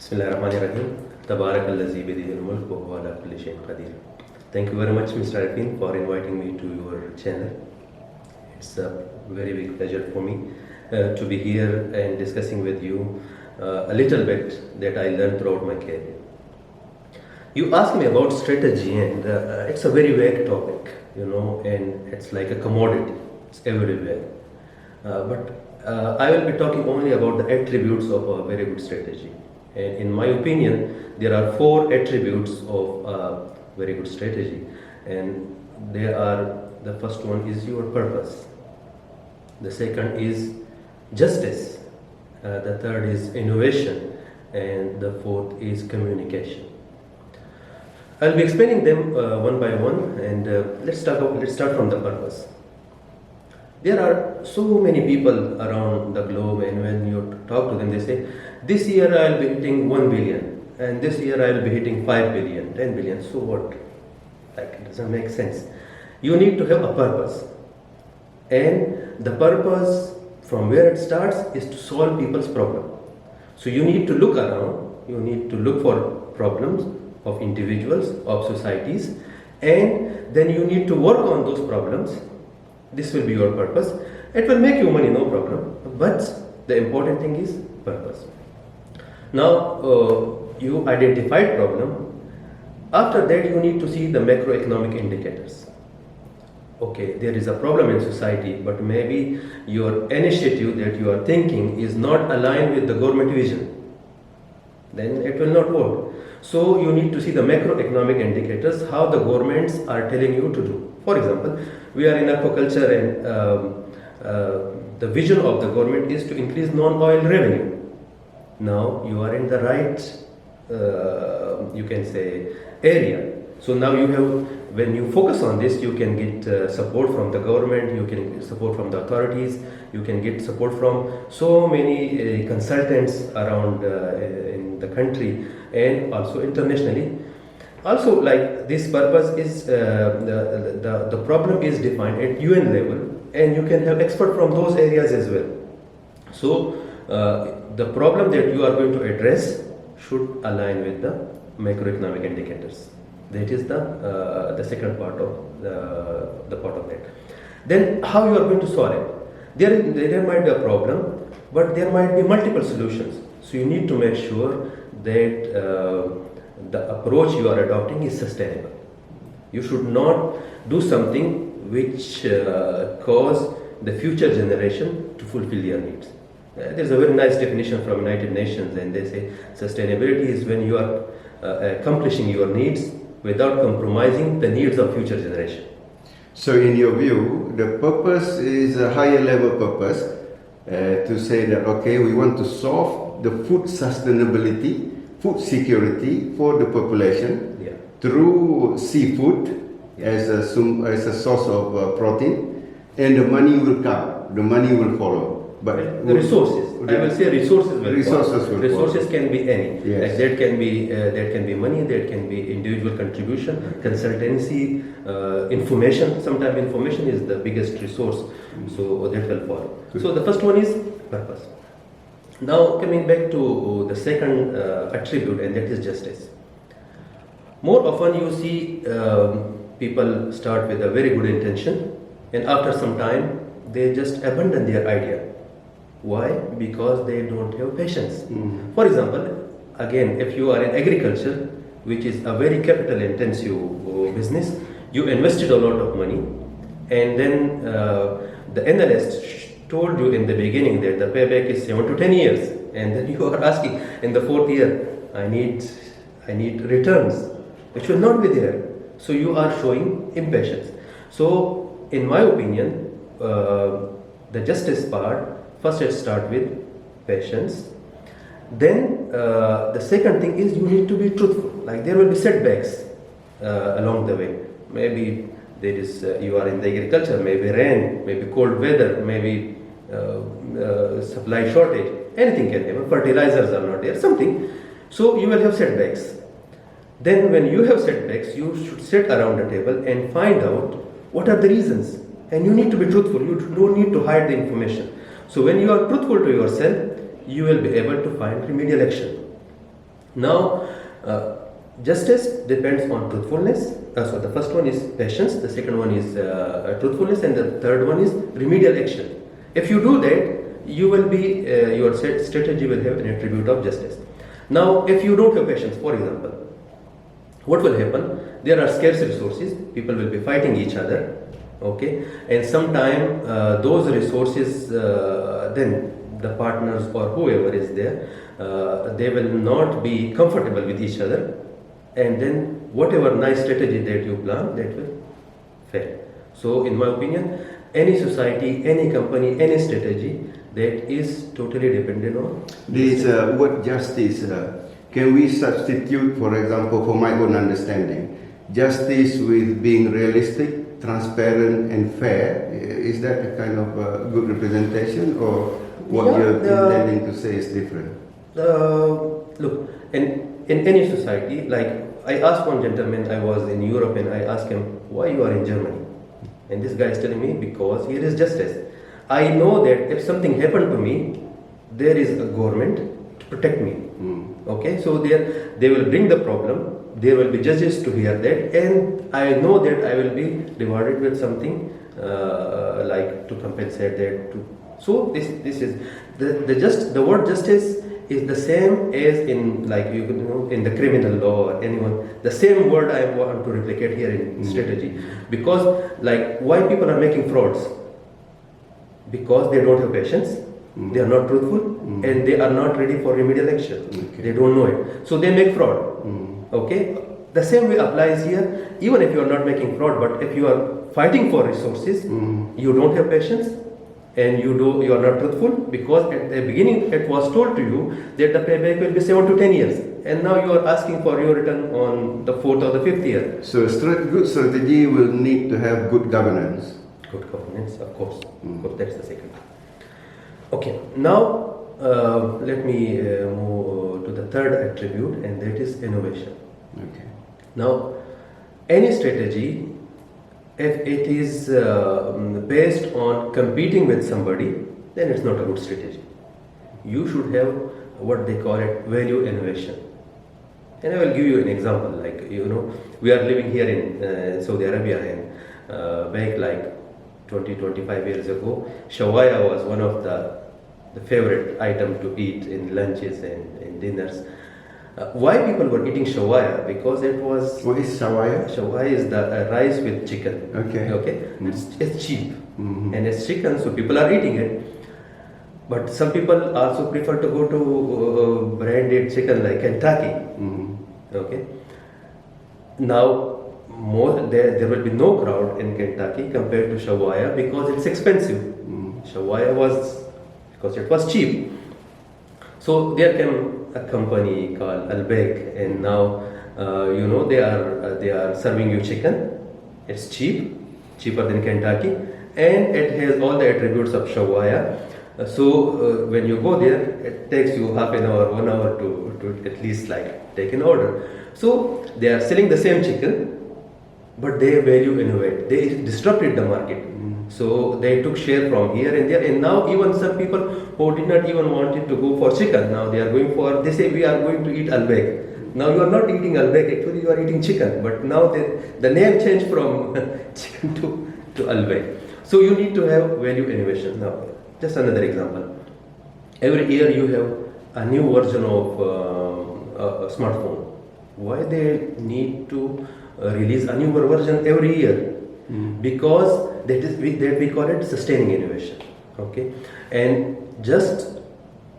Bismillahirrahmanirrahim. Tabarakalladzi biyadihil mulk wa huwa ala kulli shay'in qadir. Thank you very much, Mr. Arifin, for inviting me to your channel. It's a very big pleasure for me to be here and discussing with you a little bit that I learned throughout my career. You asked me about strategy, and it's a very vague topic, and it's like a commodity. It's everywhere. But I will be talking only about the attributes of a very good strategy. And in my opinion, there are 4 attributes of a very good strategy, and the first one is your purpose. The second is justice. The third is innovation, and the fourth is communication. I'll be explaining them one by one, and let's start from the purpose. There are so many people around the globe, and when you talk to them, they say, this year I'll be hitting 1 billion, and this year I'll be hitting 5 billion, 10 billion. So what? Like, it doesn't make sense. You need to have a purpose. And the purpose, from where it starts, is to solve people's problem. So you need to look around, you need to look for problems of individuals, of societies, and then you need to work on those problems. This will be your purpose. It will make you money, no problem. But the important thing is purpose. Now, you identified problem. After that, you need to see the macroeconomic indicators. Okay, there is a problem in society, but maybe your initiative that you are thinking is not aligned with the government vision. Then it will not work. So you need to see the macroeconomic indicators, how the governments are telling you to do. For example, we are in aquaculture, and the vision of the government is to increase non-oil revenue. Now you are in the right, you can say, area. So now you have, when you focus on this, you can get support from the government, you can get support from the authorities, you can get support from so many consultants around in the country and also internationally. Also, like, this purpose is, the problem is defined at UN level, and you can have expert from those areas as well. So the problem that you are going to address should align with the macroeconomic indicators. That is the second part of the part of that. Then how you are going to solve it? There might be a problem, but there might be multiple solutions. So you need to make sure that the approach you are adopting is sustainable. You should not do something which cause the future generation to fulfill their needs. There's a very nice definition from United Nations, and they say sustainability is when you are accomplishing your needs without compromising the needs of future generation. So in your view, the purpose is a higher level purpose, to say that, okay, we want to solve the food sustainability, food security for the population through seafood as a source of protein, and the money will come, the money will follow. But the resources, I will say resources will resources can be any. Yes. Like that can be money, that can be individual contribution, consultancy, information. Sometimes information is the biggest resource, so that will follow. So the first one is purpose. Now coming back to the second attribute, and that is justice. More often you see people start with a very good intention, and after some time they just abandon their idea. Why? Because they don't have patience. For example, again, if you are in agriculture, which is a very capital intensive business, you invested a lot of money, and then the analyst told you in the beginning that the payback is 7 to 10 years, and then you are asking in the 4th year, I need returns, which will not be there. So you are showing impatience. So in my opinion, the justice part, first let's start with patience. Then the second thing is you need to be truthful. Like, there will be setbacks along the way. Maybe there is you are in the agriculture, maybe rain, maybe cold weather, maybe supply shortage. Anything can happen. Fertilizers are not there. Something. So you will have setbacks. Then when you have setbacks, you should sit around the table and find out what are the reasons. And you need to be truthful. You don't need to hide the information. So when you are truthful to yourself, you will be able to find remedial action. Now, justice depends on truthfulness. So the first one is patience, the second one is truthfulness, and the third one is remedial action. If you do that, you will be your strategy will have an attribute of justice. Now, if you don't have patience, for example, what will happen? There are scarce resources. People will be fighting each other. Okay, and sometime those resources, then the partners or whoever is there, they will not be comfortable with each other, and then whatever nice strategy that you plan, that will fail. So in my opinion, any society, any company, any strategy, that is totally dependent on this word justice. Can we substitute, for example, for my own understanding, justice with being realistic, transparent and fair? Is that a kind of good representation, or what you're intending to say is different? Look, in any society, like I asked one gentleman, I was in Europe, and I asked him, why you are in Germany? And this guy is telling me, because here is justice. I know that if something happened to me, there is a government to protect me. Okay, so they will bring the problem, there will be judges to hear that, and I know that I will be rewarded with something like to compensate that. So this is the word justice is the same as in, like, you know, in the criminal law or anyone. The same word I want to replicate here in strategy, because like why people are making frauds? Because they don't have patience, they are not truthful, and they are not ready for remedial action. Okay. They don't know it, so they make fraud. Okay, the same way applies here. Even if you are not making fraud, but if you are fighting for resources, you don't have patience, and you are not truthful, because at the beginning it was told to you that the payback will be 7 to 10 years, and now you are asking for your return on the 4th or the 5th year. So good strategy will need to have good governance. Good governance, of course. Of course, that's the second. Okay, now let me move to the third attribute, and that is innovation. Okay. Now, any strategy, if it is based on competing with somebody, then it's not a good strategy. You should have what they call it value innovation. And I will give you an example. Like, you know, we are living here in Saudi Arabia, and back like 20-25 years ago, shawaya was one of the favorite item to eat in lunches and in dinners. Why people were eating shawaya? Because it was... What is shawaya? Shawaya is the rice with chicken. Okay. Okay. It's cheap, and it's chicken, so people are eating it. But some people also prefer to go to branded chicken like Kentucky. Okay. Now, there will be no crowd in Kentucky compared to shawaya because it's expensive. Shawaya was because it was cheap. So there came a company called Al-Bek, and now you know they are serving you chicken. It's cheaper than Kentucky, and it has all the attributes of shawaya. So when you go there, it takes you half an hour, 1 hour to at least like take an order. So they are selling the same chicken, but they value innovate. They disrupted the market. So they took share from here and there, and now even some people who did not even wanted to go for chicken, now they are going for, they say we are going to eat Al-Bek. Now you are not eating Al-Bek, actually you are eating chicken, but now the name changed from chicken to Al-Bek. So you need to have value innovation. Now, just another example. Every year you have a new version of a smartphone. Why they need to release a newer version every year? Because that we call it sustaining innovation. Okay, and just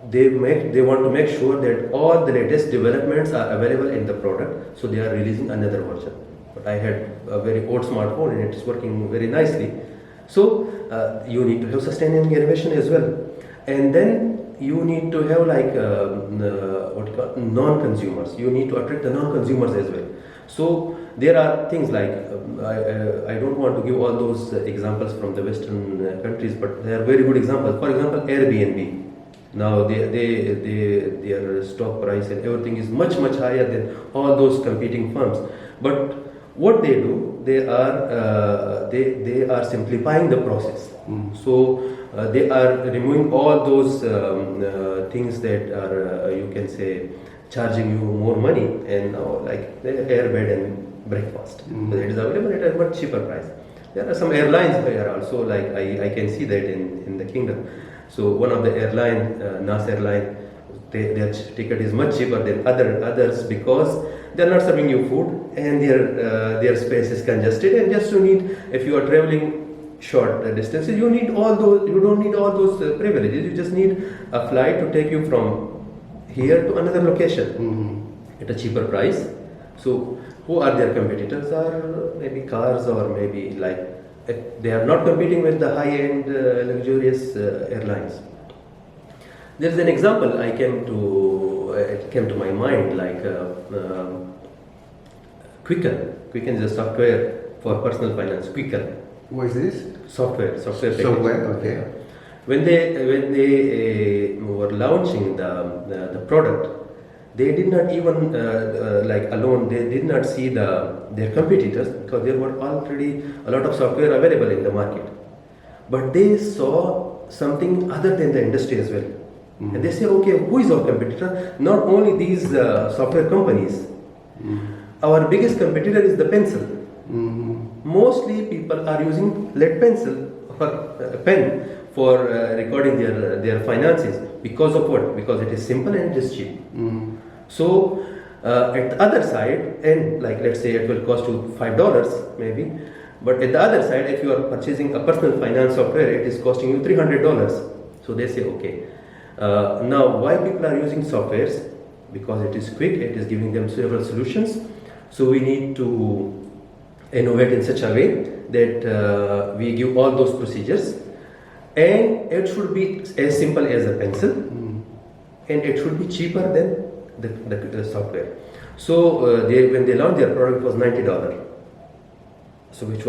they want to make sure that all the latest developments are available in the product, so they are releasing another version. But I had a very old smartphone and it's working very nicely. So you need to have sustaining innovation as well, and then you need to have like non-consumers. You need to attract the non-consumers as well. So there are things like I don't want to give all those examples from the Western countries, but they are very good examples. For example, Airbnb. Now their stock price and everything is much higher than all those competing firms. But what they do, they are simplifying the process. So they are removing all those things that are you can say charging you more money, and now like the airbed and breakfast. So it is available at a much cheaper price. There are some airlines here also, like I can see that in the kingdom. So one of the airline, NAS airline, their ticket is much cheaper than others because they are not serving you food, and their space is congested, and just you need, if you are traveling short distances, you need all those, you don't need all those privileges. You just need a flight to take you from here to another location at a cheaper price. So who are their competitors? Are maybe cars, or maybe like they are not competing with the high-end luxurious airlines. There is an example it came to my mind, like Quicken. Quicken is a software for personal finance. Quicken. What is this? Software package. Software, okay. When they were launching the product, they did not even they did not see their competitors, because there were already a lot of software available in the market. But they saw something other than the industry as well. And they say, okay, who is our competitor? Not only these software companies. Our biggest competitor is the pencil. Mostly people are using lead pencil or pen for recording their finances. Because of what? Because it is simple and it is cheap. So at the other side, and like let's say it will cost you $5 maybe, but at the other side, if you are purchasing a personal finance software, it is costing you $300. So they say, okay, now why people are using softwares? Because it is quick, it is giving them several solutions. So we need to innovate in such a way that we give all those procedures, and it should be as simple as a pencil, and it should be cheaper than the software. So when they launched their product, it was $90. So it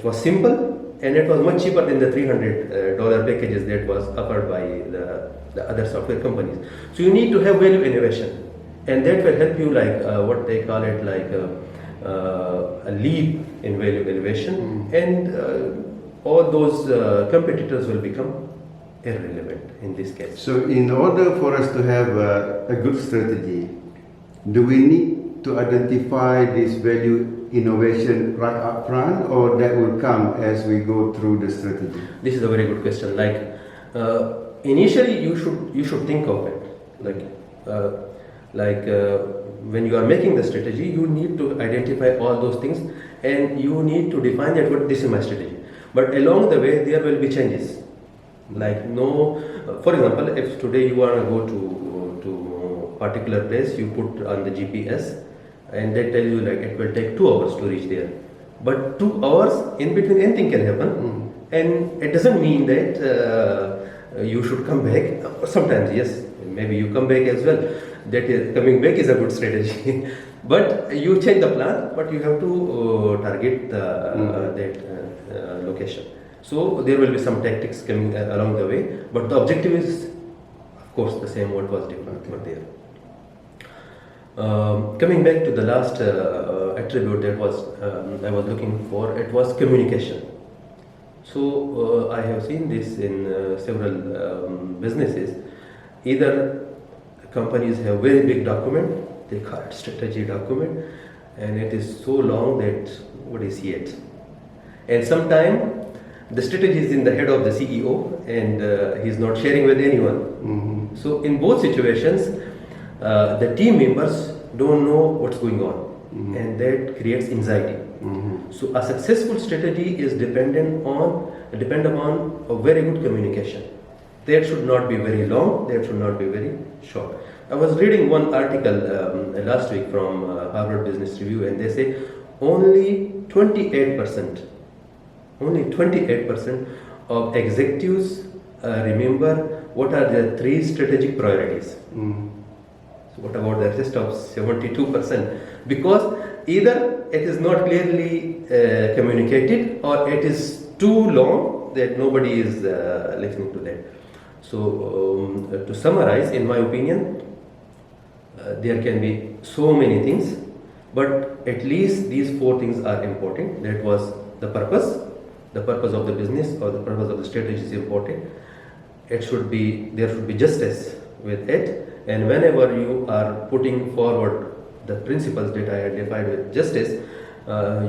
was simple, and it was much cheaper than the $300 packages that was offered by the other software companies. So you need to have value innovation, and that will help you, like what they call it, like a leap in value innovation, and all those competitors will become irrelevant in this case. So in order for us to have a good strategy, do we need to identify this value innovation right up front, or that will come as we go through the strategy? This is a very good question. Like initially you should think of it when you are making the strategy, you need to identify all those things, and you need to define that what this is my strategy. But along the way there will be changes. Like for example, if today you want to go to particular place, you put on the GPS, and they tell you like it will take 2 hours to reach there. But 2 hours in between, anything can happen, and it doesn't mean that you should come back. Sometimes yes, maybe you come back as well. That is, coming back is a good strategy. But you change the plan, but you have to target that location. So there will be some tactics coming along the way, but the objective is, of course, the same. What was different over there. Coming back to the last attribute that I was looking for, it was communication. So I have seen this in several businesses. Either companies have very big document, they call it strategy document, and it is so long that nobody see it. And sometimes the strategy is in the head of the CEO, and he's not sharing with anyone. So in both situations, the team members don't know what's going on, and that creates anxiety. So a successful strategy is dependent on a very good communication. That should not be very long, that should not be very short. I was reading one article last week from Harvard Business Review, and they say only 28% of executives remember what are their 3 strategic priorities. So what about the rest of 72%? Because either it is not clearly communicated, or it is too long that nobody is listening to that. So to summarize, in my opinion, there can be so many things, but at least these 4 things are important. That was the purpose of the business, or the purpose of the strategy is important. There should be justice with it, And whenever you are putting forward the principles that I identified with justice,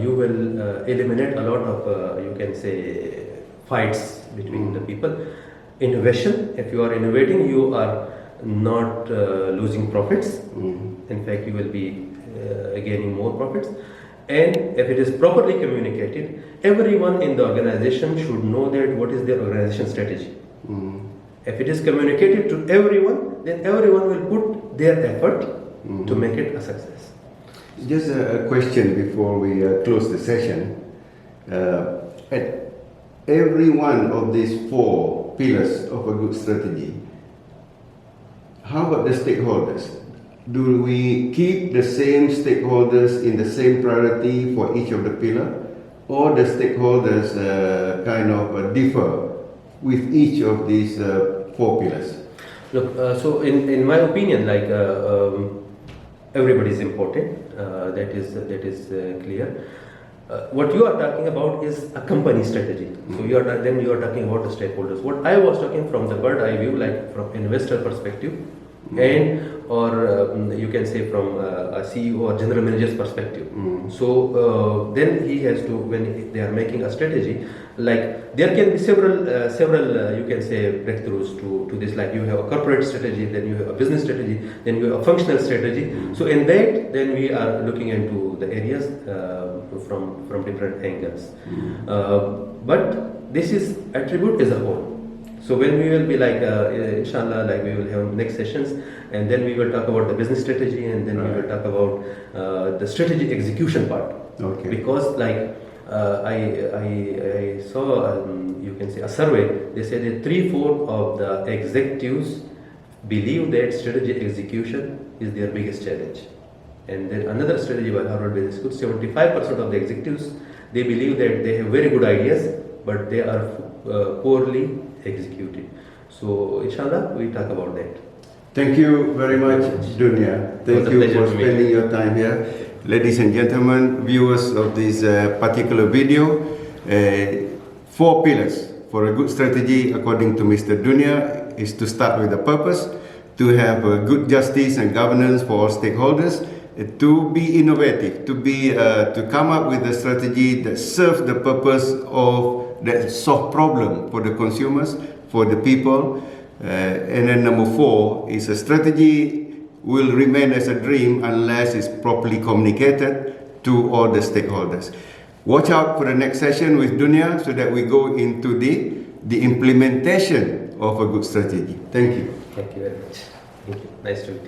you will eliminate a lot of, you can say, fights between the people. Innovation, if you are innovating, you are not losing profits. In fact, you will be gaining more profits. And if it is properly communicated, everyone in the organization should know that what is their organization strategy. If it is communicated to everyone, then everyone will put their effort to make it a success. Just a question before we close the session. At every one of these 4 pillars of a good strategy, how about the stakeholders? Do we keep the same stakeholders in the same priority for each of the pillar, or the stakeholders kind of differ with each of these 4 pillars? Look, so in my opinion, like everybody is important. That is clear. What you are talking about is a company strategy. So you are talking about the stakeholders. What I was talking from the bird eye view, like from investor perspective, and or you can say from a CEO or general manager's perspective. So then he has to, when they are making a strategy, like there can be several you can say breakthroughs to this. Like you have a corporate strategy, then you have a business strategy, then you have a functional strategy. So in that, then we are looking into the areas from different angles. But this is attribute as a whole. So when we will be like, inshallah, like we will have next sessions, and then we will talk about the business strategy, and then we will talk about the strategy execution part. Okay. Because like I saw, you can say a survey. They said that 3/4 of the executives believe that strategy execution is their biggest challenge. And then another strategy by Harvard Business School, 75% of the executives, they believe that they have very good ideas, but they are poorly executed. So inshallah we talk about that. Thank you very much, Dunya. Thank you for spending your time here. Ladies and gentlemen, viewers of this particular video, 4 pillars for a good strategy according to Mr. Dunya is to start with the purpose, to have good justice and governance for all stakeholders, to be innovative, to come up with a strategy that serves the purpose of that solve problem for the consumers, for the people, and then number 4 is a strategy will remain as a dream unless it's properly communicated to all the stakeholders. Watch out for the next session with Dunya so that we go into the implementation of a good strategy. Thank you. Thank you very much. Thank you. Nice to meet you.